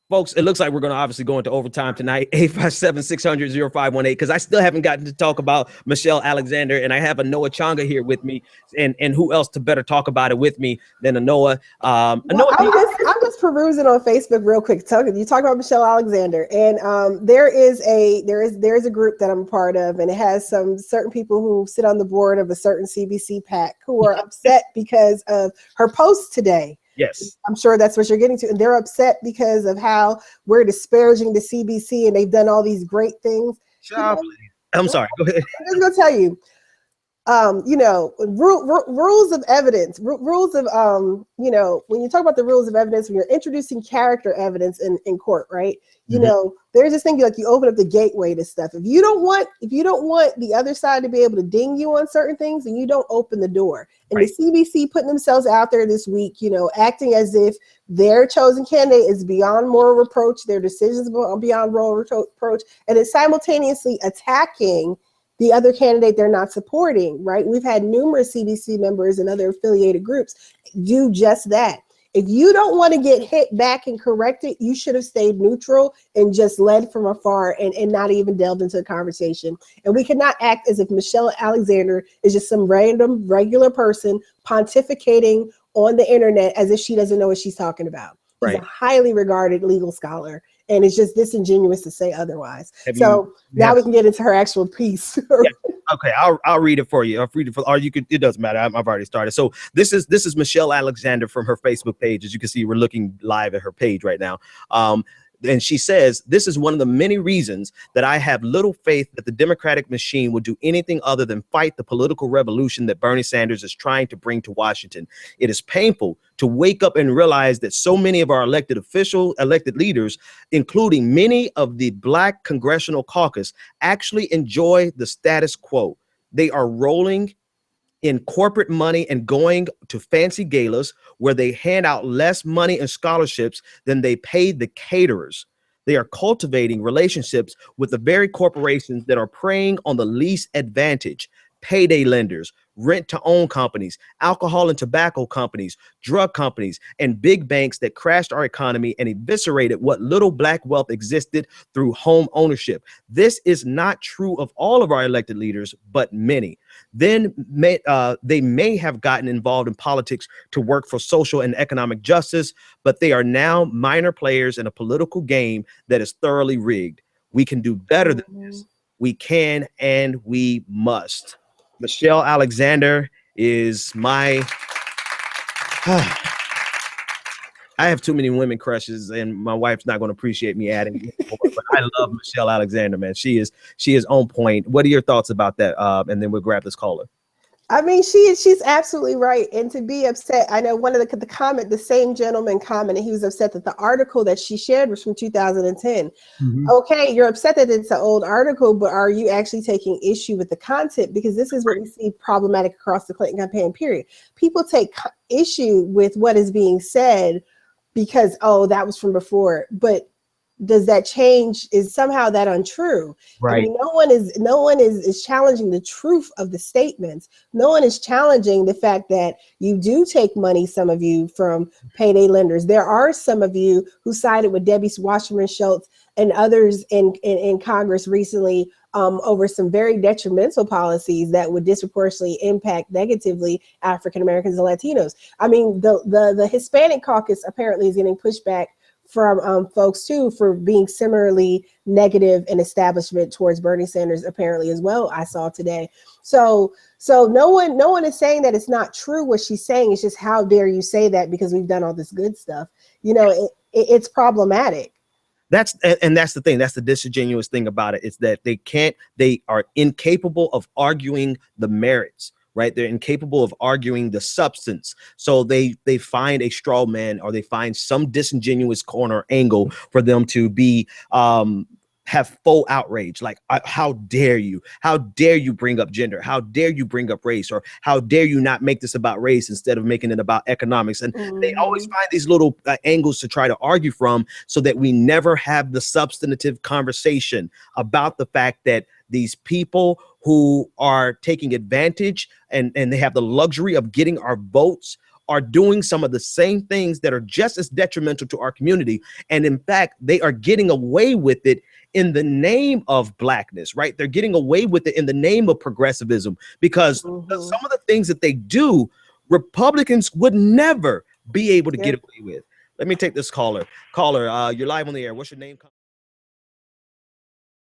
Folks, it looks like we're going to obviously go into overtime tonight. 857-600-0518, because I still haven't gotten to talk about Michelle Alexander, and I have a Noah Changa here with me, and who else to better talk about it with me than a Noah? I'm just perusing on Facebook real quick. You talk about Michelle Alexander, and there is a group that I'm a part of, and it has some certain people who sit on the board of a certain CBC PAC who are upset because of her post today. Yes. I'm sure that's what you're getting to. And they're upset because of how we're disparaging the CBC and they've done all these great things. I'm sorry. Go ahead. I'm just going to tell you, rules of evidence, rules of, when you talk about the rules of evidence, when you're introducing character evidence in court, right? There's this thing like you open up the gateway to stuff. If you don't want the other side to be able to ding you on certain things, then you don't open the door. And right. The CBC putting themselves out there this week, acting as if their chosen candidate is beyond moral reproach, their decisions are beyond moral reproach, and it's simultaneously attacking the other candidate they're not supporting, right? We've had numerous CBC members and other affiliated groups do just that. If you don't want to get hit back and corrected, you should have stayed neutral and just led from afar and not even delved into the conversation. And we cannot act as if Michelle Alexander is just some random, regular person pontificating on the internet as if she doesn't know what she's talking about. She's a highly regarded legal scholar. And it's just disingenuous to say otherwise. Now we can get into her actual piece. Okay, I'll read it for you. Or you could. It doesn't matter. I've already started. So this is Michelle Alexander from her Facebook page. As you can see, we're looking live at her page right now. And she says, this is one of the many reasons that I have little faith that the Democratic machine will do anything other than fight the political revolution that Bernie Sanders is trying to bring to Washington. It is painful to wake up and realize that so many of our elected leaders, including many of the Black Congressional Caucus, actually enjoy the status quo. They are rolling in corporate money and going to fancy galas where they hand out less money and scholarships than they pay the caterers. They are cultivating relationships with the very corporations that are preying on the least advantage: payday lenders, rent-to-own companies, alcohol and tobacco companies, drug companies, and big banks that crashed our economy and eviscerated what little Black wealth existed through home ownership. This is not true of all of our elected leaders, but many. Then they may have gotten involved in politics to work for social and economic justice, but they are now minor players in a political game that is thoroughly rigged. We can do better than this. We can and we must. Michelle Alexander is my... I have too many women crushes, and my wife's not going to appreciate me adding more, but I love Michelle Alexander, man. She is on point. What are your thoughts about that? And then we'll grab this caller. I mean, she's absolutely right. And to be upset, I know one of the same gentleman commented, he was upset that the article that she shared was from 2010. Mm-hmm. Okay, you're upset that it's an old article, but are you actually taking issue with the content? Because this is what we see problematic across the Clinton campaign period. People take issue with what is being said because, oh, that was from before. But does that change? Is somehow that untrue? Right. I mean, no one is challenging the truth of the statements. No one is challenging the fact that you do take money, some of you, from payday lenders. There are some of you who sided with Debbie Wasserman Schultz and others in Congress recently over some very detrimental policies that would disproportionately impact negatively African Americans and Latinos. I mean, the Hispanic caucus apparently is getting pushback from folks too for being similarly negative in establishment towards Bernie Sanders apparently as well, I saw today. So no one is saying that it's not true what she's saying. It's just, how dare you say that because we've done all this good stuff. It's problematic. That's the thing. That's the disingenuous thing about it. It's that they are incapable of arguing the merits. Right? They're incapable of arguing the substance. So they find a straw man, or they find some disingenuous corner angle for them to be have full outrage. Like, how dare you? How dare you bring up gender? How dare you bring up race? Or how dare you not make this about race instead of making it about economics? And they always find these little angles to try to argue from, so that we never have the substantive conversation about the fact that these people who are taking advantage and they have the luxury of getting our votes are doing some of the same things that are just as detrimental to our community. And in fact, they are getting away with it in the name of blackness, right? They're getting away with it in the name of progressivism, because some of the things that they do, Republicans would never be able to get away with. Let me take this caller. Caller, you're live on the air. What's your name?